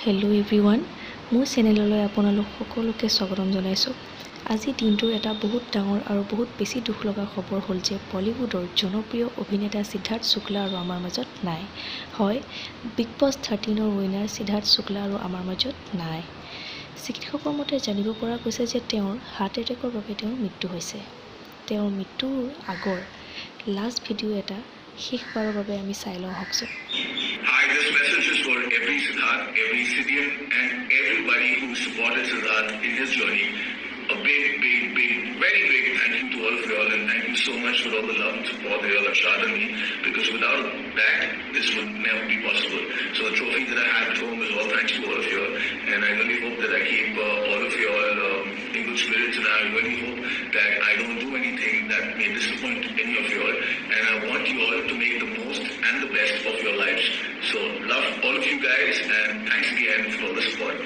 Hello' everyone, মোৰ চেনেললৈ আপোনালোক সকলোকে স্বাগতম জনাইছোঁ। আজি দিনটোৰ এটা বহুত ডাঙৰ আৰু বহুত বেছি দুখ লগা খবৰ হ'ল যে বলিউডৰ জনপ্ৰিয় অভিনেতা সিদ্ধাৰ্থ শুক্লা আৰু আমাৰ মাজত নাই। হয়, বিগ বছ 13ৰ উইনাৰ সিদ্ধাৰ্থ শুক্লা আৰু আমাৰ মাজত নাই। চিকিৎসকৰ মতে জানিব পৰা গৈছে যে তেওঁৰ হাৰ্ট এটেকৰ বাবে তেওঁৰ মৃত্যু হৈছে। তেওঁৰ মৃত্যুৰ আগৰ লাষ্ট ভিডিঅ' এটা শেষবাৰৰ বাবে আমি চাই লওঁ আহকচোন। Hi, this message is for every Siddharth, every Sidian, and everybody who supported Siddharth in his journey. A big, very big thank you to all of you all, and thank you so much for all the love and support that you all have shown me, because without that, this would never be possible. So the trophy that I had at home is all thanks to all of you all, and I really hope that I keep all of you all in good spirits, and I really hope that I don't do anything that may disappoint any of you all, and I want you all to make the most and the best of your lives. So love all of you guys, and thanks again for all the support.